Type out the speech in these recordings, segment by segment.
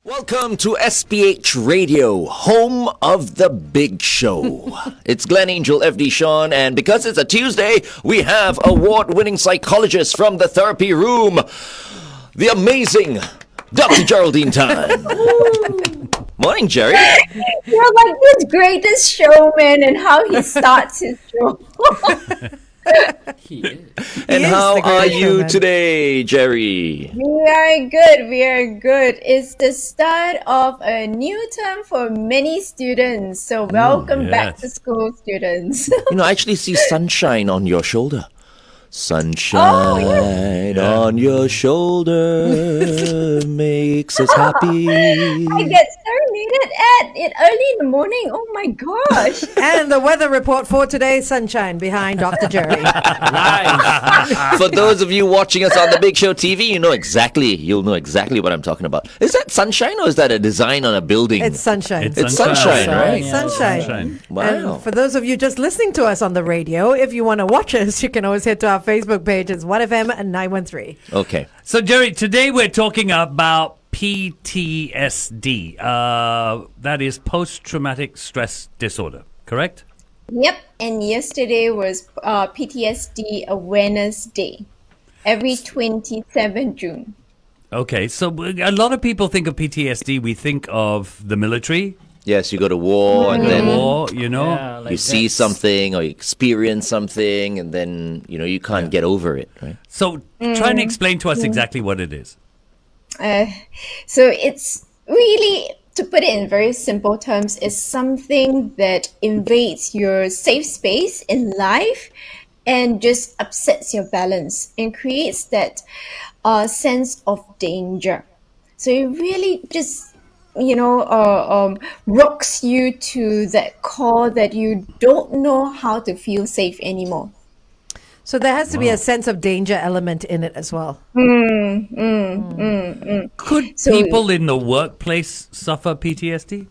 Welcome to SPH Radio, home of the big show. It's Glenn Angel, FD Shaun, and because it's a Tuesday, we have award-winning psychologist from the therapy room, the amazing Dr. Geraldine Tan. Morning, Jerry. You're like this greatest showman and how he starts his show. He is. And how are you today, Jerry? We are good. It's the start of a new term for many students. So welcome back to school, students. I actually see sunshine on your shoulder. Sunshine on your shoulder makes us happy. I get serenaded at it early in the morning. Oh my gosh. And the weather report for today, sunshine behind Dr. Jerry. Nice. For those of you watching us on the Big Show TV, you'll know exactly what I'm talking about. Is that sunshine or is that a design on a building? It's sunshine. It's sunshine, right? Yeah, Sunshine. Wow. And for those of you just listening to us on the radio, if you want to watch us, you can always head to our Facebook page. It's 1FM and 913. Okay. So, Jerry, today we're talking about PTSD. That is post-traumatic stress disorder, correct? Yep. And yesterday was PTSD Awareness Day. Every 27 June. Okay, so a lot of people think of PTSD. We think of the military, Yes, you go to war and then war, you see something or you experience something and then, you can't get over it, right? So try and explain to us exactly what it is. So it's really, to put it in very simple terms, is something that invades your safe space in life and just upsets your balance and creates that sense of danger. So it really just rocks you to that core that you don't know how to feel safe anymore. So there has to be a sense of danger element in it as well. Could people in the workplace suffer PTSD?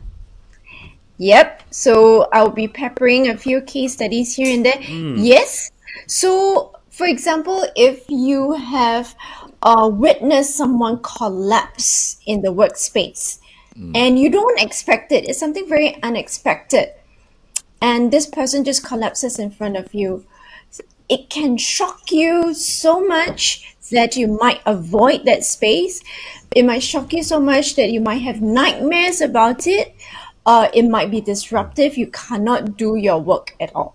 Yep. So I'll be peppering a few case studies here and there. Yes. So, for example, if you have witnessed someone collapse in the workspace and you don't expect it, it's something very unexpected, and this person just collapses in front of you, it can shock you so much that you might avoid that space. It might shock you so much that you might have nightmares about it. It might be disruptive. You cannot do your work at all.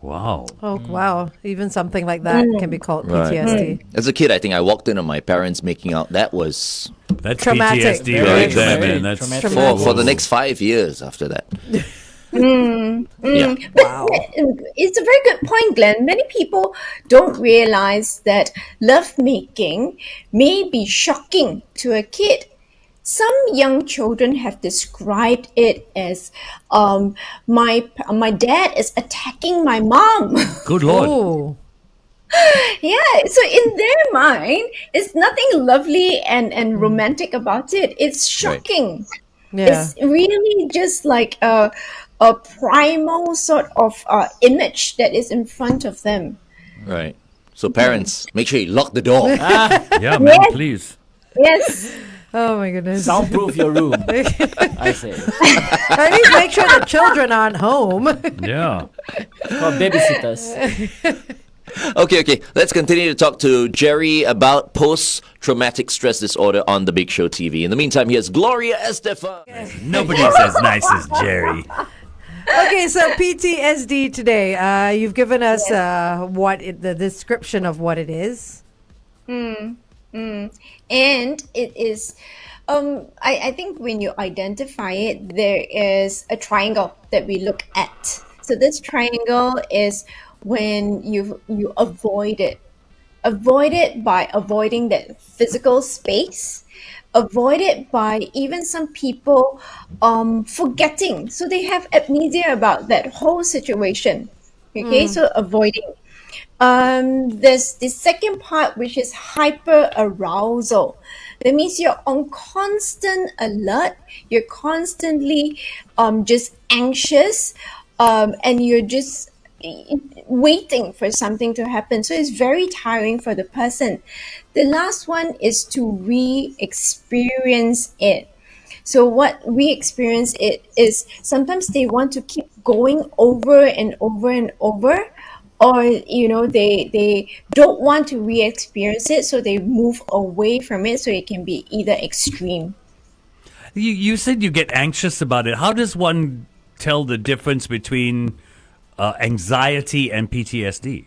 Wow. Oh, wow. Even something like that can be called PTSD. As a kid, I think I walked in on my parents making out. That's Traumatic. PTSD Very right there, traumatic. man. That's for the next 5 years after that. Yeah. Wow. It's a very good point, Glenn. Many people don't realize that lovemaking may be shocking to a kid. Some young children have described it as my dad is attacking my mom. good Lord. Oh. Yeah, so in their mind, it's nothing lovely and romantic about it. It's shocking. Yeah. It's really just like a primal sort of image that is in front of them. Right. So parents, make sure you lock the door. Yeah, man, please. Yes. Oh, my goodness. Soundproof your room, I say. At least make sure the children aren't home. Yeah. For babysitters. Okay. Let's continue to talk to Jerry about post-traumatic stress disorder on the Big Show TV. In the meantime, here's Gloria Estefan. Nobody's as nice as Jerry. Okay, so PTSD today. You've given us the description of what it is. And it is, I think when you identify it, there is a triangle that we look at. So this triangle is when you avoid it. Avoid it by avoiding that physical space. Avoid it by even some people forgetting. So they have amnesia about that whole situation. Okay, so avoiding. There's the second part, which is hyper arousal. That means you're on constant alert. You're constantly just anxious, and you're just waiting for something to happen. So it's very tiring for the person. The last one is to re-experience it. So what we experience it is sometimes they want to keep going over and over and over, or they don't want to re-experience it, so they move away from it, so it can be either extreme. You said you get anxious about it. How does one tell the difference between anxiety and PTSD?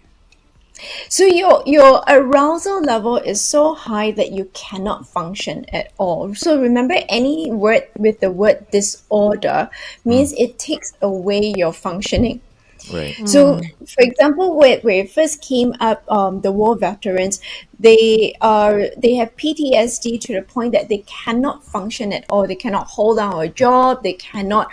So your arousal level is so high that you cannot function at all. So remember, any word with the word disorder means it takes away your functioning. Right. So, for example, where it first came up, the war veterans, they have PTSD to the point that they cannot function at all. They cannot hold down a job. They cannot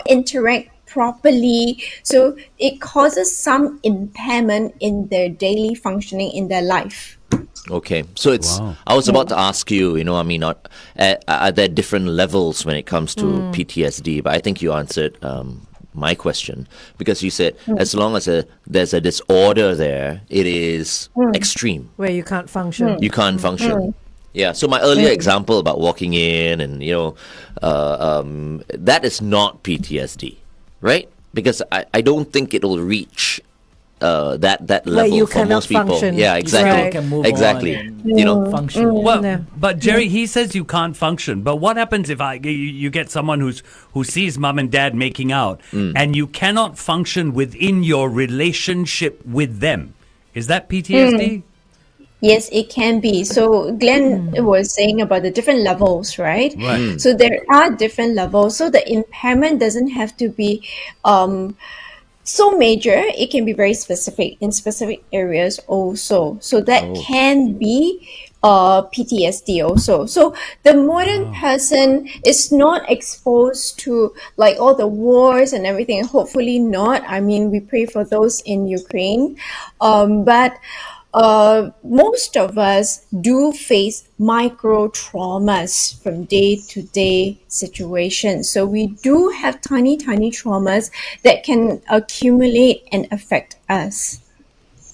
interact properly. So it causes some impairment in their daily functioning in their life. Okay, so it's. Wow. I was about to ask you. I mean, are there different levels when it comes to PTSD? But I think you answered my question, because you said as long as there's a disorder there, it is extreme. Where you can't function. You can't function. Yeah. So my earlier example about walking in and that is not PTSD, right? Because I don't think it'll reach that level you for cannot most people. function. Yeah, exactly. Right. Can move Exactly. on Mm. function. Well, Yeah. but Jerry, he says you can't function. But what happens if you get someone who sees mom and dad making out, and you cannot function within your relationship with them? Is that PTSD? Yes, it can be. So Glenn was saying about the different levels, right? Right. So there are different levels. So the impairment doesn't have to be so major. It can be very specific in specific areas also. So that can be PTSD also. So the modern person is not exposed to like all the wars and everything. Hopefully not. I mean, we pray for those in Ukraine. But most of us do face micro traumas from day to day situations. So we do have tiny traumas that can accumulate and affect us.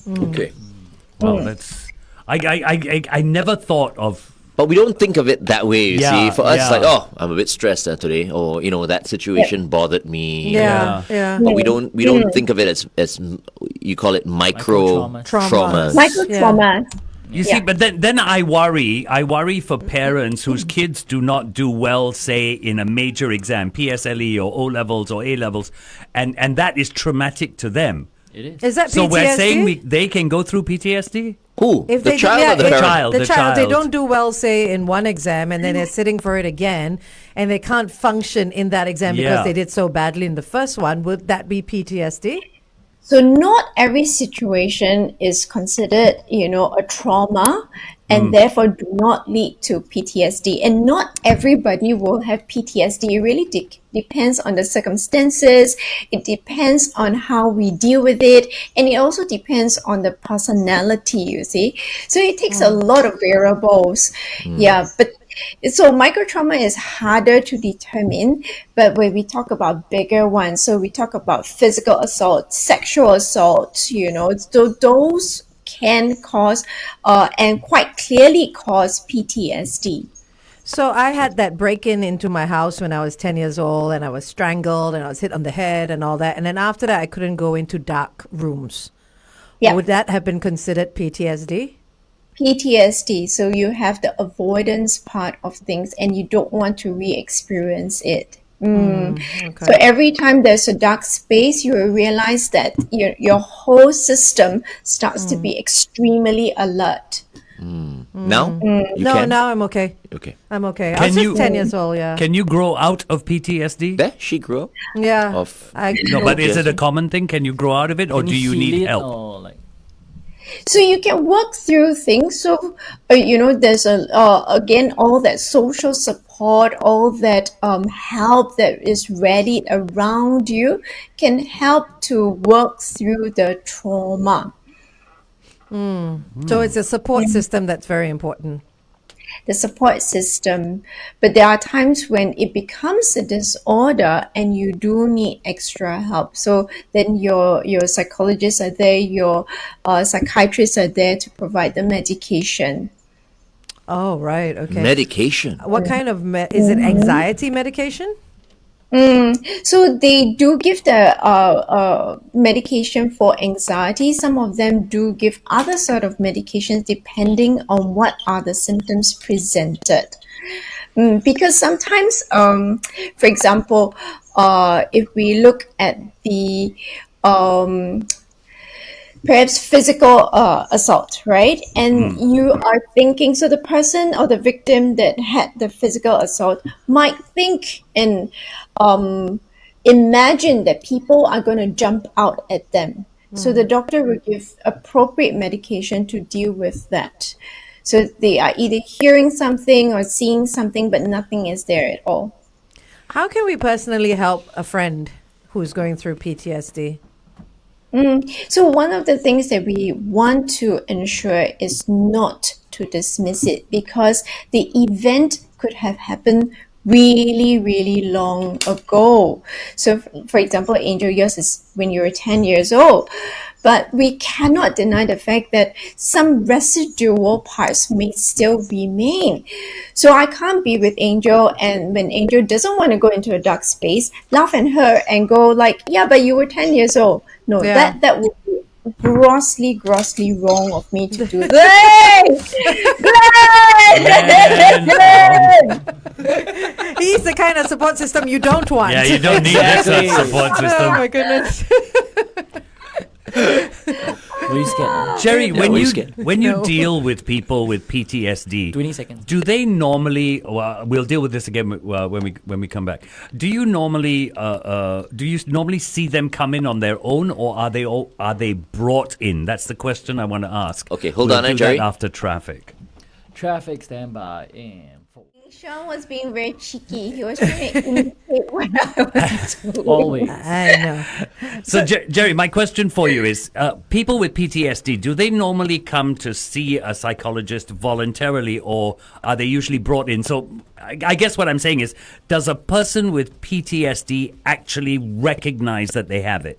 Okay. Well, that's. I never thought of. But we don't think of it that way, you Yeah, see. For us, yeah. like, I'm a bit stressed today, or that situation bothered me. Yeah. But we don't think of it as you call it micro Micro-traumas. traumas. Micro Yeah. traumas. You see, but then I worry for parents whose kids do not do well, say in a major exam, PSLE or O levels or A levels, and that is traumatic to them. It is. Is that PTSD? So we're saying they can go through PTSD? Who? If The they child or the The parent? child. The child, they don't do well, say, in one exam, and then they're sitting for it again, and they can't function in that exam because Yeah. they did so badly in the first one. Would that be PTSD? So not every situation is considered, a trauma, and therefore do not lead to PTSD. And not everybody will have PTSD. It really depends on the circumstances. It depends on how we deal with it. And it also depends on the personality, you see. So it takes a lot of variables. Yeah, but so microtrauma is harder to determine, but when we talk about bigger ones, so we talk about physical assault, sexual assault, so those can cause and quite clearly cause PTSD. So I had that break-in into my house when I was 10 years old, and I was strangled, and I was hit on the head and all that. And then after that, I couldn't go into dark rooms. Yeah. Would that have been considered PTSD? PTSD, so you have the avoidance part of things and you don't want to re-experience it. Okay. So every time there's a dark space, you will realize that your whole system starts to be extremely alert. Now? You No, can? now I'm okay. Okay. I'm okay. I Can was just you- 10 years old, yeah. Can you grow out of PTSD? There, she grew up. Yeah. Of- No, but is it a common thing? Can you grow out of it, or Can do you feel need it help? or, like, So you can work through things. So there's again all that social support, all that help that is ready around you can help to work through the trauma. So it's a support system that's very important. The support system, but there are times when it becomes a disorder and you do need extra help. So then your psychologists are there, your psychiatrists are there to provide the medication. Oh, right. Okay. Medication. What kind of is it anxiety medication? So they do give the medication for anxiety. Some of them do give other sort of medications depending on what are the symptoms presented. Because sometimes, for example, if we look at the perhaps physical assault, right? And you are thinking, so the person or the victim that had the physical assault might think and imagine that people are going to jump out at them. So the doctor will give appropriate medication to deal with that. So they are either hearing something or seeing something, but nothing is there at all. How can we personally help a friend who's going through PTSD? So one of the things that we want to ensure is not to dismiss it, because the event could have happened really, really long ago. So for example, Angel, yours is when you were 10 years old. But we cannot deny the fact that some residual parts may still remain. So I can't be with Angel, and when Angel doesn't want to go into a dark space, laugh at her and go like, yeah, but you were 10 years old. No, Yeah. that would be grossly wrong of me to do that. He's the kind of support system you don't want. Yeah, you don't need this support Oh system. my goodness. Were you scared? Jerry, No, when we're you scared. when you No. deal with people with PTSD, 20 seconds. do they normally? Well, we'll deal with this again when we come back. Do you normally see them come in on their own, or are they brought in? That's the question I want to ask. Okay, hold We'll on, do Jerry. that after traffic. Traffic standby in 4. Shaun was being very cheeky. He was trying to imitate what I was doing. Always. I know. So, Jerry, my question for you is: people with PTSD, do they normally come to see a psychologist voluntarily, or are they usually brought in? So, I guess what I'm saying is, does a person with PTSD actually recognize that they have it?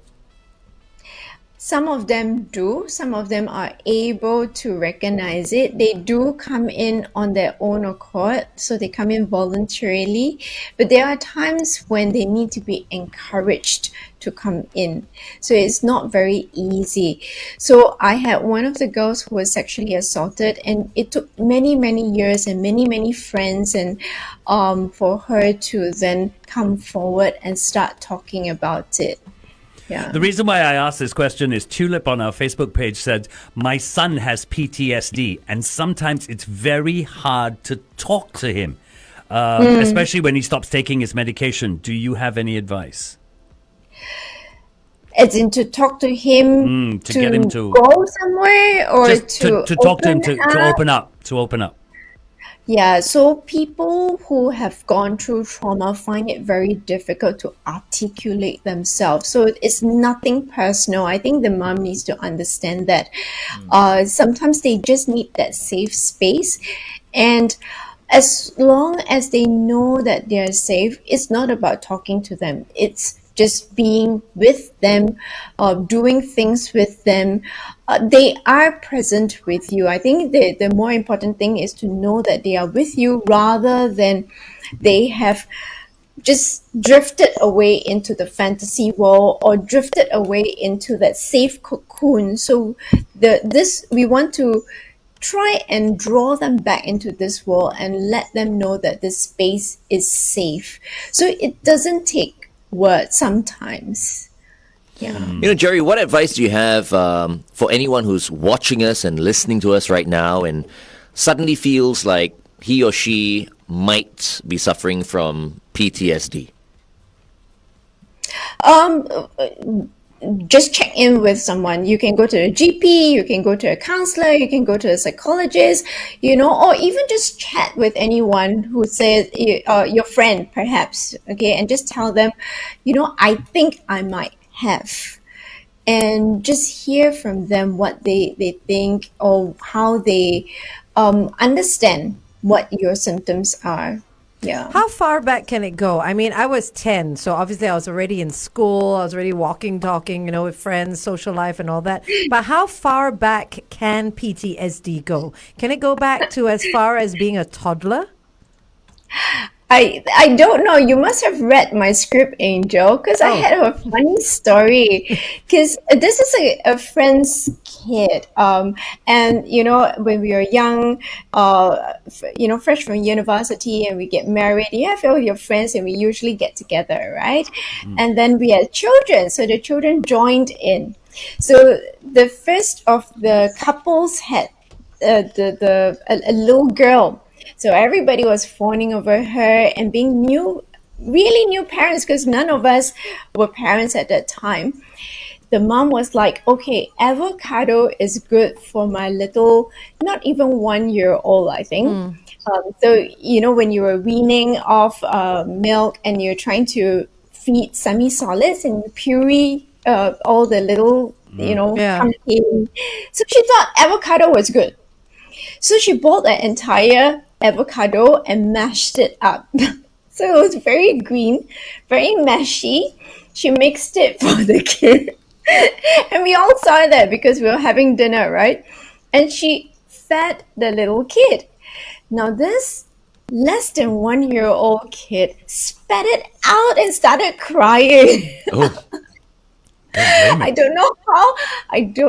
Some of them do. Some of them are able to recognize it. They do come in on their own accord, so they come in voluntarily. But there are times when they need to be encouraged to come in. So it's not very easy. So I had one of the girls who was sexually assaulted, and it took many, many years and many, many friends and for her to then come forward and start talking about it. Yeah. The reason why I asked this question is Tulip on our Facebook page said, my son has PTSD, and sometimes it's very hard to talk to him, especially when he stops taking his medication. Do you have any advice? As in to talk to him, to get him to- go somewhere, or Just to talk to him, to open up. Yeah, so people who have gone through trauma find it very difficult to articulate themselves. So it's nothing personal. I think the mom needs to understand that. Sometimes they just need that safe space. And as long as they know that they're safe, it's not about talking to them. It's just being with them, doing things with them. They are present with you. I think the more important thing is to know that they are with you, rather than they have just drifted away into the fantasy world or drifted away into that safe cocoon. So we want to try and draw them back into this world and let them know that this space is safe. So it doesn't take words sometimes. Yeah. You know, Jerry, what advice do you have for anyone who's watching us and listening to us right now and suddenly feels like he or she might be suffering from PTSD? Just check in with someone. You can go to a GP, you can go to a counselor, you can go to a psychologist, or even just chat with anyone who says, your friend perhaps, okay, and just tell them, I think I might have. And just hear from them what they think, or how they understand what your symptoms are. Yeah. How far back can it go? I mean, I was 10, so obviously I was already in school. I was already walking, talking, with friends, social life and all that. But how far back can PTSD go? Can it go back to as far as being a toddler? I don't know. You must have read my script, Angel, because I had a funny story. Because this is a friend's kid, and when we were young, fresh from university, and we get married, you have all your friends, and we usually get together, right? And then we had children, so the children joined in. So the first of the couples had a little girl. So everybody was fawning over her and being really new parents, because none of us were parents at that time. The mom was like, okay, avocado is good for my little, not even 1 year old, I think. So, when you were weaning off milk and you're trying to feed semi-solids and you puree all the little, pumpkin. So she thought avocado was good. So she bought an entire avocado and mashed it up. So it was very green, very mashy. She mixed it for the kid. And we all saw that because we were having dinner, right? And she fed the little kid. Now this less than 1 year old kid spat it out and started crying. Oh. I don't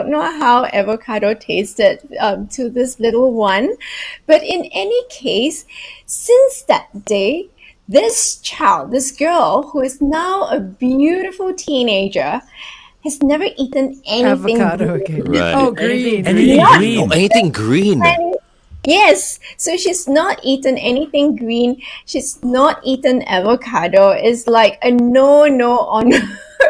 know how avocado tasted to this little one, but in any case, since that day, this girl, who is now a beautiful teenager, has never eaten anything Avocado green. again. Right. Oh, green. Anything Yeah. green. Oh, anything green. Yes, so she's not eaten anything green. She's not eaten avocado. It's like a no on her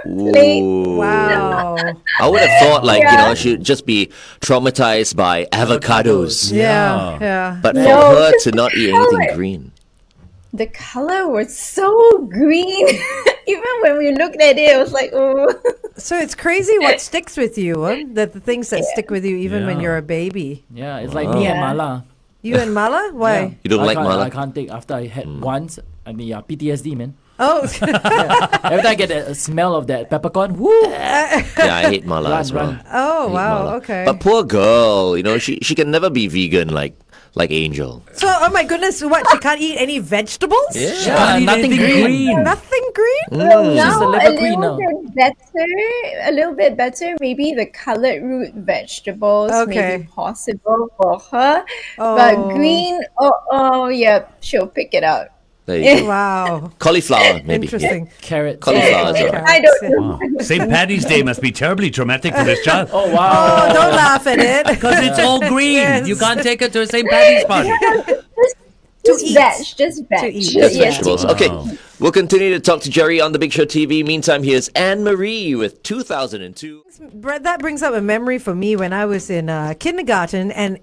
plate. Ooh. Wow. I would have thought, she'd just be traumatized by avocados. Yeah. But for No, her to not eat anything color. green. The color was so green. Even when we looked at it, it was like, oh. So it's crazy what sticks with you, huh? That the things that stick with you even when Yeah. you're a baby. Yeah, it's like me and Yeah. mala. You and Mala? Why? Yeah. You don't I like can't- mala? I can't take after I had once. I mean, PTSD, man. Oh, Every time I get a smell of that peppercorn, woo! Yeah, I hate mala Run, as well. run. oh Hate wow. mala. Okay. But poor girl, she can never be vegan like Angel. So, oh my goodness, what? She can't eat any vegetables? Yeah. Yeah, nothing green. Nothing green? Well, She's a now liver queen now. a little bit better. Maybe the colored root vegetables may Okay. be possible for her. Oh. But green, yeah, she'll pick it out. There you go. Wow. Cauliflower, maybe. Interesting. Carrot. Cauliflower as well. I don't know. St. Patty's Day must be terribly traumatic for this child. Oh, wow. Oh, don't laugh at it. Because it's all green. Yes. You can't take it to a St. Patty's party. Just eat. just veg. To eat. Just Yes. vegetables. Okay, we'll continue to talk to Jerry on the Big Show TV. Meantime, here's Anne Marie with 2002. Brett, that brings up a memory for me when I was in kindergarten, and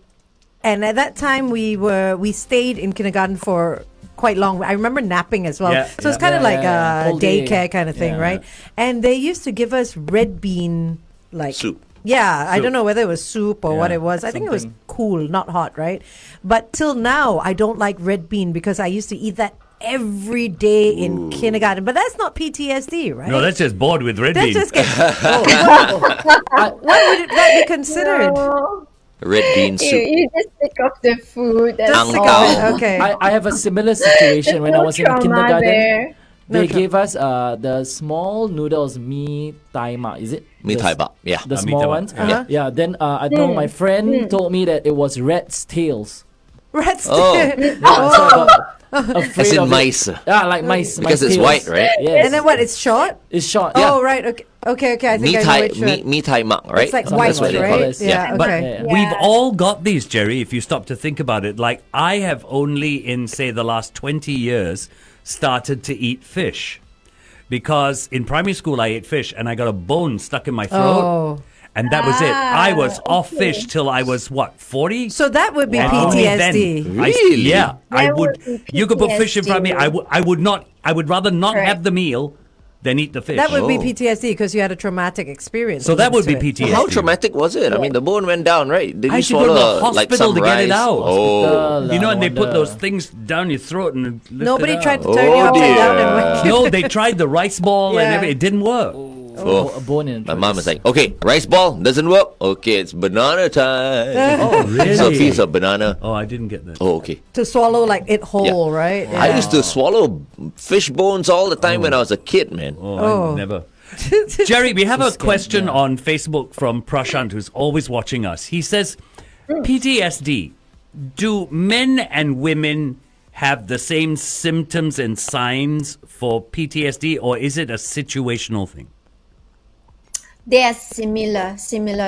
at that time we stayed in kindergarten for quite long. I remember napping as well, Yeah, so it's yeah. kind of like yeah. a Whole day. daycare kind of thing, Yeah. right? And they used to give us red bean like Soup. Yeah, I Soup. don't know whether it was soup or what Yeah, it was. I think it was something. cool, not hot, right? But till now, I don't like red bean because I used to eat that every day in kindergarten. But that's not PTSD, right? No, that's just bored with red That's bean. just what would that be considered? No. Red bean soup. You just think of the food. That's Just think all. of it. Okay. I have a similar situation when I No was in trauma kindergarten. there. They No gave us the small noodles, mee tai mak, is it? Mee The tai s- bak, yeah. The Mee small tai bak, ones. yeah. Yeah. Then I know my friend told me that it was rat's tails. Rat's Oh. tail. So I got afraid As in of it. mice. Yeah, like mice. Because mice it's tails. white, right? Yes. And then what? It's short. It's short. Oh, right. Okay. I think I know which one. Mee tai mak, right? It's like Something white, That's what they like call right? it. Yeah. But Okay. Yeah. we've all got these, Jerry, if you stop to think about it. Like, I have only in, say, the last 20 years started to eat fish. Because in primary school, I ate fish and I got a bone stuck in my throat. Oh. And that was it. I was off okay. fish till I was, 40? So that would be And only then. PTSD. Really? Yeah, I That would. would be You could put fish in front of me. PTSD. I would not. I would rather not Correct. have the meal then eat the fish. That would be Oh. PTSD because you had a traumatic experience. So that would be linked to it. PTSD. How traumatic was it? I mean, the bone went down, right? Did I you had to go to swallow the like hospital some to get it rice? out. Oh, You know, and they put wonder. those things down your throat and lift Nobody it tried out. to turn you Oh, upside down dear. and whack you. No, they tried the rice ball and Yeah. everything. It didn't work. A bone in. my mom was like, okay, rice ball doesn't work. Okay, it's banana time. Oh, really? So a piece of banana. Oh, I didn't get that. Oh, okay. To swallow like it whole, right? I used to swallow fish bones all the time when I was a kid, man. I never. Jerry, we have a question on Facebook from Prashant, who's always watching us. He says, PTSD, do men and women have the same symptoms and signs for PTSD, or is it a situational thing? They are similar.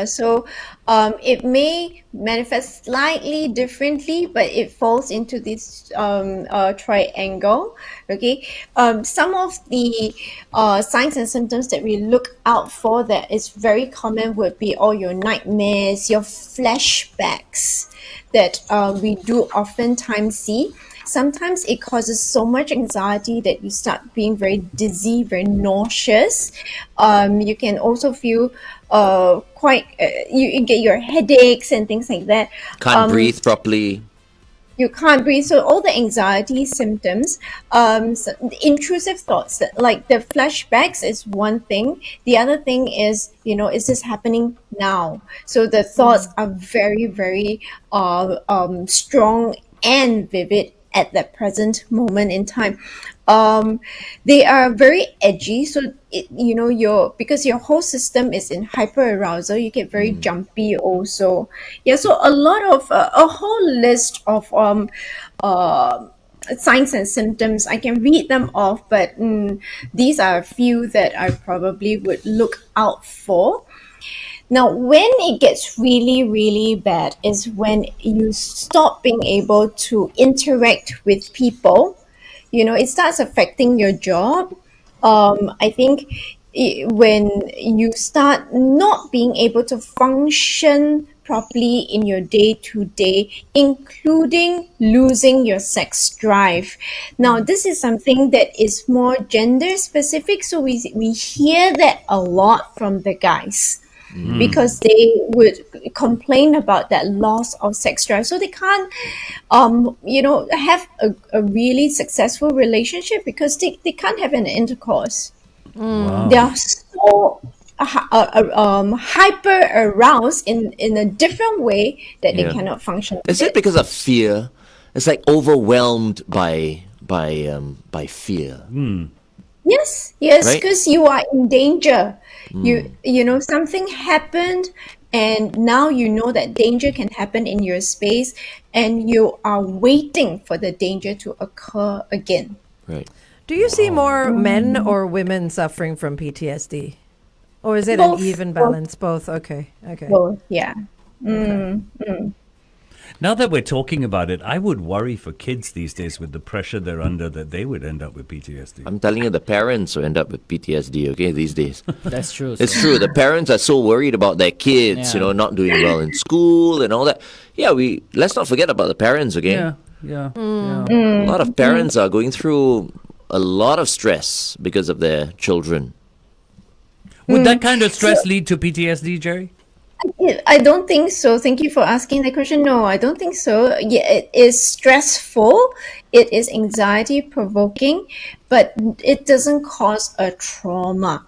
So it may manifest slightly differently, but it falls into this triangle. Okay. Some of the signs and symptoms that we look out for that is very common would be all your nightmares, your flashbacks that we do oftentimes see. Sometimes it causes so much anxiety that you start being very dizzy, very nauseous. You can also feel you get your headaches and things like that. Can't breathe properly. You can't breathe. So all the anxiety symptoms, so the intrusive thoughts, like the flashbacks is one thing. The other thing is, is this happening now? So the thoughts are very, very strong and vivid at that present moment in time. They are very edgy. So, because your whole system is in hyperarousal, you get very jumpy also. Yeah, so a lot of, a whole list of signs and symptoms. I can read them off, but these are a few that I probably would look out for. Now, when it gets really, really bad is when you stop being able to interact with people. It starts affecting your job. I think when you start not being able to function properly in your day-to-day, including losing your sex drive. Now, this is something that is more gender specific, so we hear that a lot from the guys. Because they would complain about that loss of sex drive. So they can't, have a really successful relationship because they can't have an intercourse. Wow. They are so hyper aroused in a different way that they Yeah. cannot function. Is it because of fear? It's like overwhelmed by fear. Yes, Right? because you are in danger. Something happened, and now you know that danger can happen in your space, and you are waiting for the danger to occur again. Right. Do you see more men or women suffering from PTSD? Or is it Both. an even balance? Both. Okay. Well, yeah. Now that we're talking about it, I would worry for kids these days with the pressure they're under that they would end up with PTSD. I'm telling you, the parents will end up with PTSD, okay, these days. That's true. It's true. The parents are so worried about their kids, Yeah. not doing well in school and all that. Yeah, let's not forget about the parents, okay? Yeah. A lot of parents are going through a lot of stress because of their children. Would that kind of stress lead to PTSD, Jerry? I don't think so. Thank you for asking that question. No, I don't think so. Yeah, it is stressful. It is anxiety provoking, but it doesn't cause a trauma.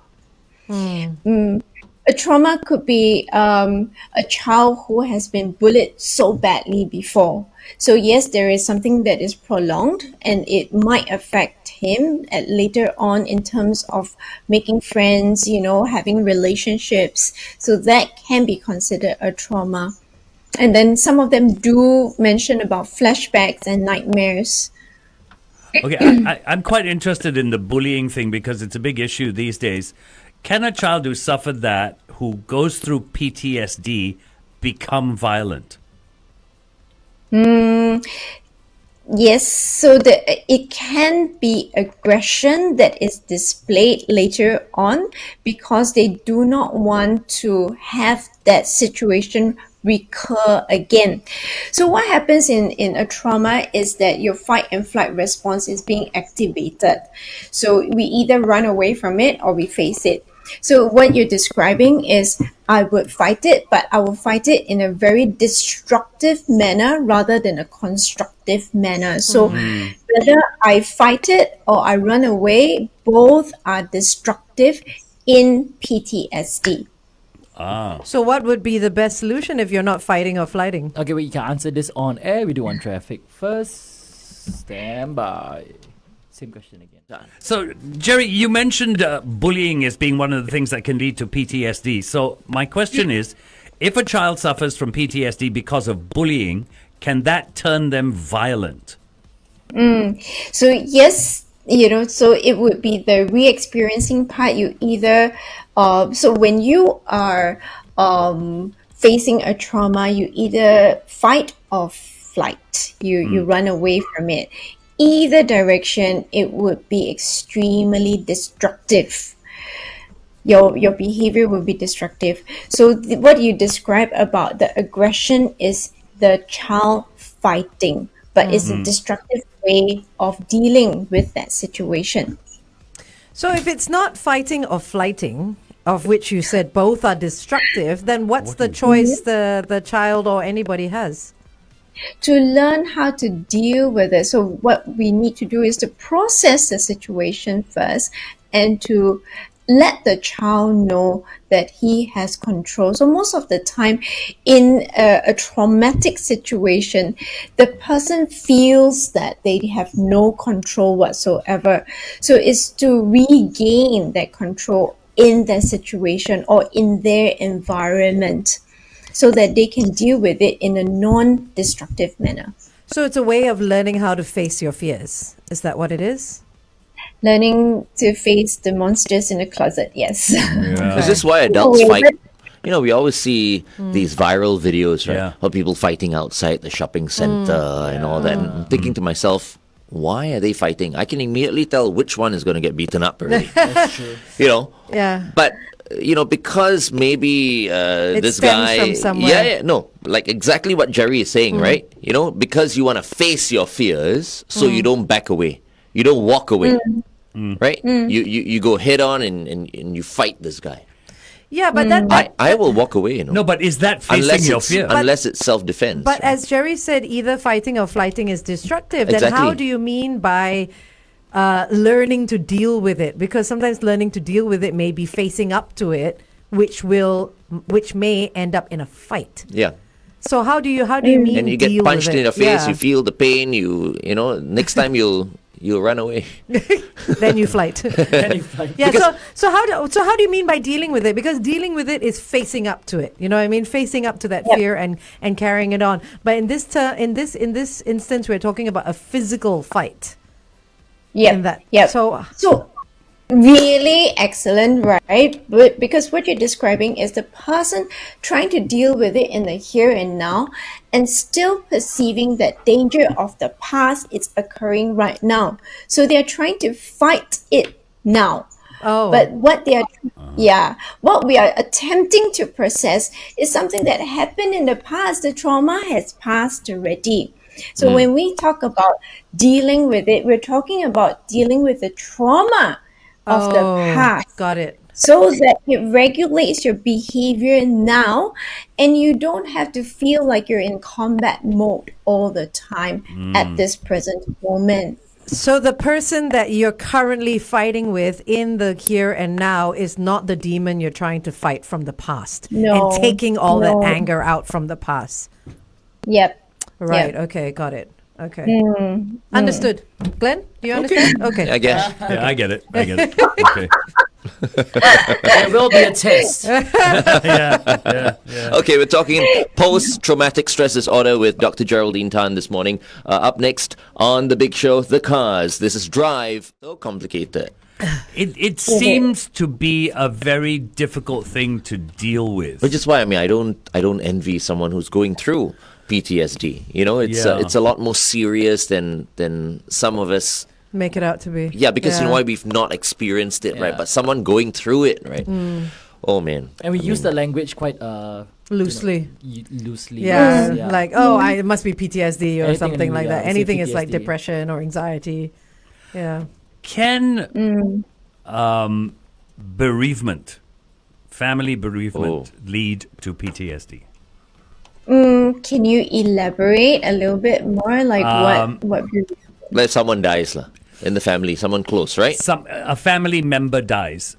A trauma could be a child who has been bullied so badly before. So yes, there is something that is prolonged, and it might affect him at later on in terms of making friends, having relationships. So that can be considered a trauma. And then some of them do mention about flashbacks and nightmares. Okay, I'm quite interested in the bullying thing because it's a big issue these days. Can a child who suffered that, who goes through PTSD, become violent? Yes, so it can be aggression that is displayed later on because they do not want to have that situation recur again. So what happens in a trauma is that your fight and flight response is being activated. So we either run away from it or we face it. So what you're describing is I would fight it, but I will fight it in a very destructive manner rather than a constructive manner. So whether I fight it or I run away, both are destructive in PTSD. So what would be the best solution if you're not fighting or flighting? Okay, well, you can answer this on air. We do on traffic first. Stand by. Same question again. So, Jerry, you mentioned bullying as being one of the things that can lead to PTSD. So, my question is, if a child suffers from PTSD because of bullying, can that turn them violent? So yes, so it would be the re-experiencing part. You either, so when you are facing a trauma, you either fight or flight. You run away from it. Either direction, it would be extremely destructive. Your behavior will be destructive. So what you describe about the aggression is the child fighting, but it's a destructive way of dealing with that situation. So if it's not fighting or flighting, of which you said both are destructive, then what's the choice the child or anybody has? To learn how to deal with it. So what we need to do is to process the situation first and to let the child know that he has control. So most of the time in a traumatic situation, the person feels that they have no control whatsoever. So it's to regain that control in that situation or in their environment, so that they can deal with it in a non-destructive manner. So it's a way of learning how to face your fears. Is that what it is? Learning to face the monsters in the closet, yes. Is this why adults fight? We always see these viral videos, right? Yeah. Of people fighting outside the shopping center and all that. And I'm thinking to myself, why are they fighting? I can immediately tell which one is going to get beaten up already. That's true. Yeah. But because maybe this stems guy, from somewhere. no, like exactly what Jerry is saying, right? Because you want to face your fears, so you don't back away, you don't walk away, right? You go head on and you fight this guy. Yeah, but that I will walk away, No, but is that facing your fear? Unless it's self-defense. But as Jerry said, either fighting or flighting is destructive. Then Exactly. how do you mean by learning to deal with it? Because sometimes learning to deal with it may be facing up to it, which may end up in a fight. Yeah. So how do you mean And you deal get punched with it? in the face, Yeah. you feel the pain, next time you'll run away. Then you flight. Yeah. So how do you mean by dealing with it? Because dealing with it is facing up to it. You know what I mean? Facing up to that fear and carrying it on. But in this instance, we're talking about a physical fight. In that. So really excellent, right? But because what you're describing is the person trying to deal with it in the here and now and still perceiving that danger of the past is occurring right now. So they're trying to fight it now. Oh. But what we are attempting to process is something that happened in the past. The trauma has passed already. So when we talk about dealing with it, we're talking about dealing with the trauma of the past. Got it. So that it regulates your behavior now and you don't have to feel like you're in combat mode all the time at this present moment. So the person that you're currently fighting with in the here and now is not the demon you're trying to fight from the past. No, and taking all no. that anger out from the past. Yep. Right. Yep. Okay. Got it. Okay. Understood. Glenn, do you understand? Okay. I guess. Yeah, I get it. Okay. There will be a test. Yeah. Okay, we're talking post-traumatic stress disorder with Dr. Geraldine Tan this morning. Up next on The Big Show, The Cars. This is Drive. So complicated. It seems to be a very difficult thing to deal with. Which is why I don't envy someone who's going through PTSD. It's a lot more serious than some of us Make it out to be. Yeah, because you know why we've not experienced it, right? But someone going through it, right? Oh man. And we use the language quite Loosely. Loosely. Yeah, yes, like, oh, it must be PTSD or Anything something like yeah, that. say Anything is like PTSD. depression or anxiety. Yeah. Can bereavement, family bereavement, lead to PTSD? Can you elaborate a little bit more? Like what? Like someone dies lah, in the family, someone close, right? A family member dies.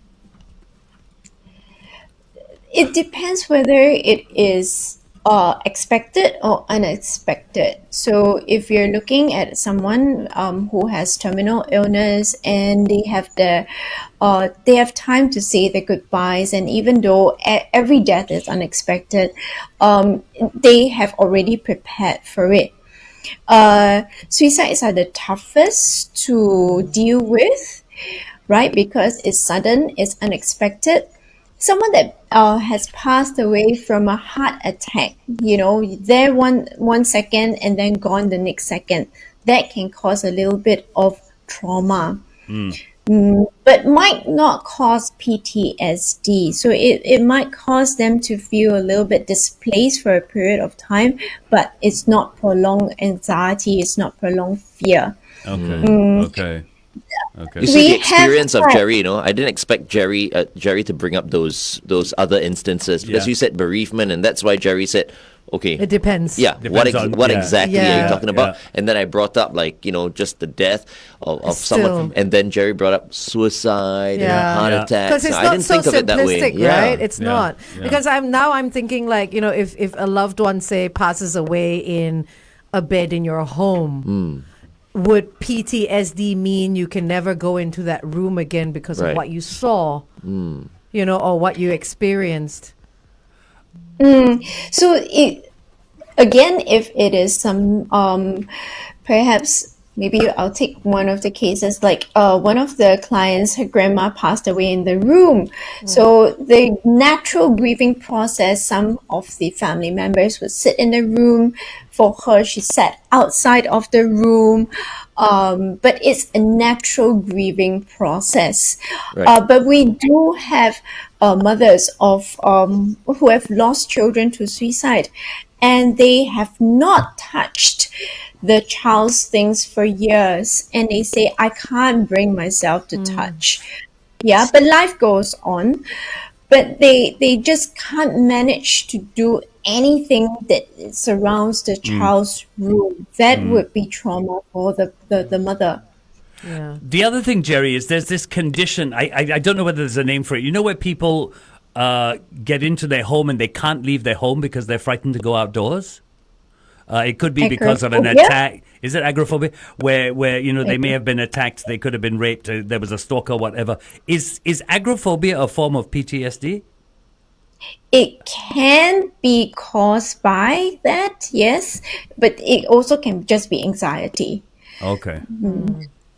It depends whether it is expected or unexpected. So if you're looking at someone who has terminal illness and they have time to say their goodbyes, and even though every death is unexpected, they have already prepared for it. Suicides are the toughest to deal with, right? Because it's sudden, it's unexpected. Someone that has passed away from a heart attack, there one second and then gone the next second, that can cause a little bit of trauma. But might not cause PTSD. So it might cause them to feel a little bit displaced for a period of time, but it's not prolonged anxiety, it's not prolonged fear. Okay. You see, the We have experience of had- Jerry, I didn't expect Jerry to bring up those other instances because Yeah. you said bereavement, and that's why Jerry said, okay, It depends. yeah, Depends on- what yeah. exactly are Yeah. you talking about? Yeah. And then I brought up just the death of someone, Still. and then Jerry brought up suicide and Yeah. heart Yeah. attack. Because it's I not didn't so think of it that way. simplistic, Yeah. right? It's Yeah. not. Yeah. Because I'm thinking like, if a loved one, say, passes away in a bed in your home, would PTSD mean you can never go into that room again because Right. of what you saw, or what you experienced? So again, if it is some perhaps maybe I'll take one of the cases, like one of the clients, her grandma passed away in the room. So the natural grieving process, some of the family members would sit in the room. For her, she sat outside of the room. But it's a natural grieving process. Right. But we do have mothers of who have lost children to suicide, and they have not touched the child's things for years, and they say, I can't bring myself to touch. Yeah, but life goes on, but they just can't manage to do anything that surrounds the child's room. That would be trauma for the mother. Yeah. The other thing, Jerry, is there's this condition. I don't know whether there's a name for it. You know where people get into their home and they can't leave their home because they're frightened to go outdoors? It could be because of an Agoraphobia? attack. Is it agoraphobia? Where they may have been attacked, they could have been raped, there was a stalker, whatever. Is agoraphobia a form of PTSD? It can be caused by that, yes, but it also can just be anxiety. Okay.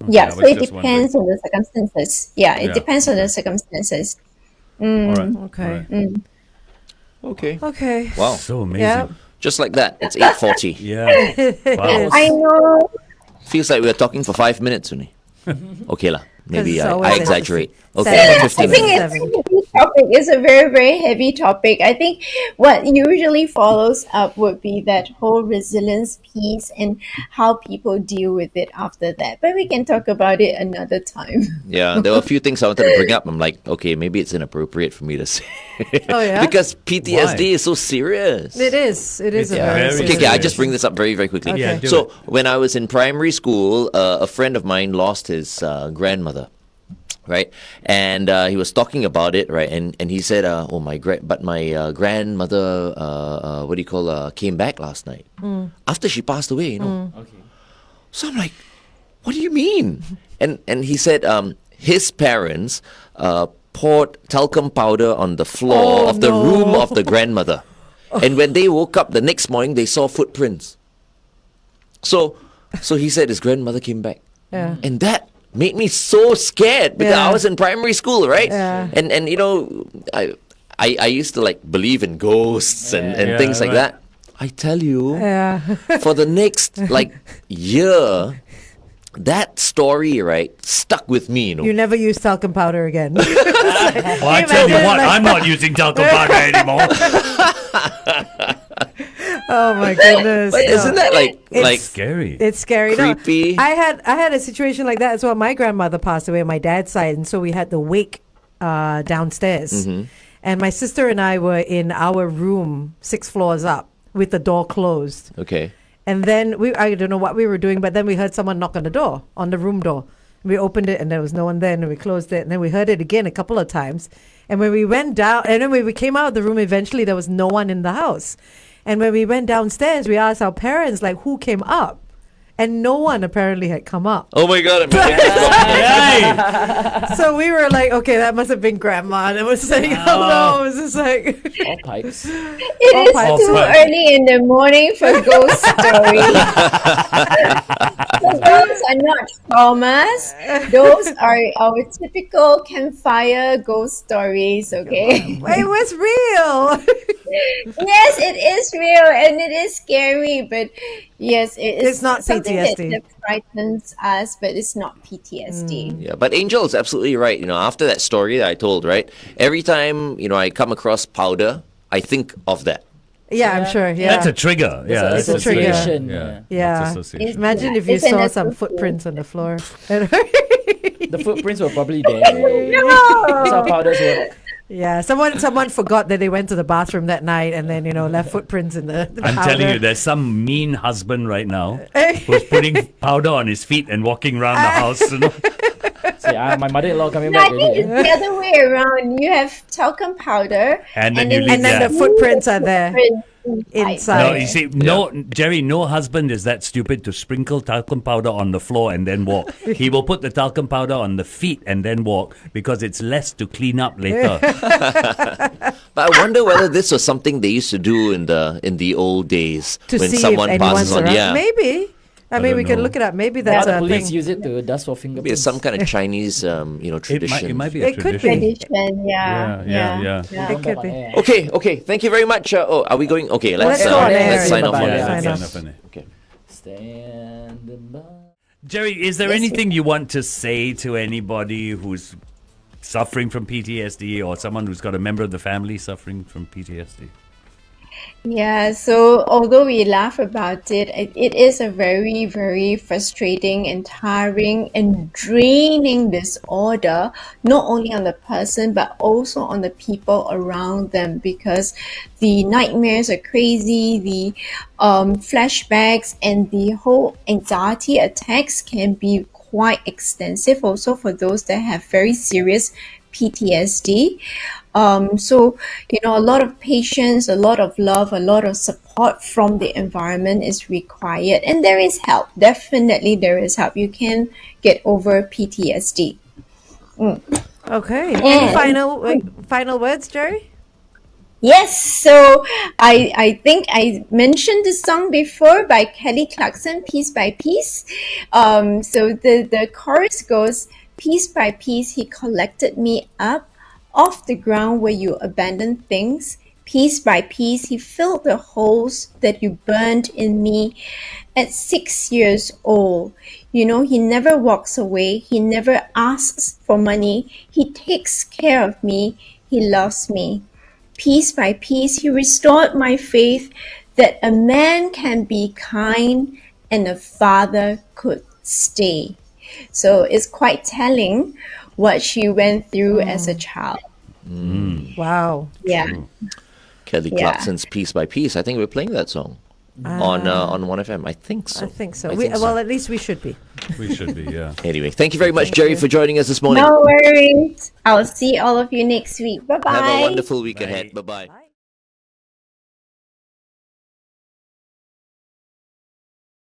Yeah, I so was it just depends on the circumstances. Yeah, it Yeah, depends on okay. the circumstances. All right. Okay. All right. Okay. Okay. Wow. So amazing. Yeah. Just like that. It's 8:40. Yeah. Wow. I know. Feels like we were talking for 5 minutes only. Okay lah. Maybe it's I always exaggerate. seven. Okay, I 15 think minutes. it's a heavy topic. It's a very, very heavy topic. I think what usually follows up would be that whole resilience piece and how people deal with it after that. But we can talk about it another time. Yeah, there were a few things I wanted to bring up. I'm like, okay, maybe it's inappropriate for me to say. Oh, yeah? Because PTSD Why? is so serious. It is. It is It's a very very serious. Okay, I just bring this up very, very quickly. Yeah, do so it. when I was in primary school, a friend of mine lost his grandmother, right? And he was talking about it, right? And he said, "Oh my grandmother, came back last night after she passed away, Okay. So I'm like, what do you mean? And he said, his parents poured talcum powder on the floor of the room of the grandmother. And when they woke up the next morning, they saw footprints. So he said his grandmother came back. Yeah. And that made me so scared because Yeah. I was in primary school, right? Yeah. And I used to like believe in ghosts and Yeah, things like right. that. I tell you, Yeah. for the next like year, that story, right, stuck with me, You never use talcum powder again. Well, I tell you imagine, what, like- I'm not using talcum powder anymore. Oh my goodness. But isn't that like It's Scary. It's scary. No, creepy? I had a situation like that as well. My grandmother passed away on my dad's side, and so we had the wake downstairs. And my sister and I were in our room 6 floors up with the door closed. Okay. And then I don't know what we were doing, but then we heard someone knock on the door, on the room door. We opened it and there was no one there, and we closed it, and then we heard it again a couple of times. And when we went down, and then when we came out of the room, eventually there was no one in the house. And when we went downstairs, we asked our parents, like, who came up? And no one apparently had come up. Oh my God! So we were like, okay, that must have been grandma. And it was saying, oh no, it was just like, All pipes. It is pipes. too early in the morning for ghost stories. So those are not traumas. Those are our typical campfire ghost stories, okay? it was real. Yes, it is real and it is scary, but yes, it is It's not something PTSD. that frightens us, but it's not PTSD. Yeah, but Angel is absolutely right. After that story that I told, right? Every time I come across powder, I think of that. Yeah, I'm sure. Yeah. That's a trigger. Yeah, It's that's a trigger. association. Yeah. Yeah. That's association. Imagine if you It's an saw some association. footprints on the floor. The footprints were probably there. That's how powders work. Yeah, someone forgot that they went to the bathroom that night, and then left footprints in the I'm powder. telling you, there's some mean husband right now who's putting powder on his feet and walking around the house. See, my mother-in-law coming No, I back think it's already. the other way around. You have talcum powder, And then you leave And then Yeah. the footprints are there inside. No, you see, Jerry, no husband is that stupid to sprinkle talcum powder on the floor and then walk. He will put the talcum powder on the feet and then walk because it's less to clean up later. But I wonder whether this was something they used to do in the old days To when see someone if passes anyone's on. around. Yeah, Maybe. I mean, don't we can know. look it up. Maybe Yeah, that's the a police thing. use it to dust for maybe fingerprints. it's some kind of Chinese tradition. It might be a It could be. tradition. tradition. Yeah. Yeah. It could be. Okay. Thank you very much. Are we going? Okay, let's Let's go on air. let's sign off on Bye-bye. that. Sign Yeah, off. okay. Stand by. Jerry, is there Yes, anything you want to say to anybody who's suffering from PTSD or someone who's got a member of the family suffering from PTSD? Yeah, so although we laugh about it, it is a very, very frustrating and tiring and draining disorder, not only on the person, but also on the people around them, because the nightmares are crazy, the flashbacks and the whole anxiety attacks can be quite extensive also for those that have very serious PTSD. So, a lot of patience, a lot of love, a lot of support from the environment is required. And there is help. Definitely there is help. You can get over PTSD. Okay. Any final words, Jerry? Yes, so I think I mentioned this song before by Kelly Clarkson, Piece by Piece. So the chorus goes, piece by piece, he collected me up off the ground where you abandoned things. Piece by piece, he filled the holes that you burned in me. At 6 years old, he never walks away. He never asks for money. He takes care of me. He loves me. Piece by piece, he restored my faith that a man can be kind and a father could stay. So it's quite telling what she went through as a child. Wow. Yeah. Kelly Yeah. Clarkson's Piece by Piece. I think we're playing that song on 1FM. I think so. I think so. I think so. Well, at least we should be. We should be, yeah. Anyway, thank you very much, Jerry, for joining us this morning. No worries. I'll see all of you next week. Bye bye. Have a wonderful week Bye. ahead. Bye-bye.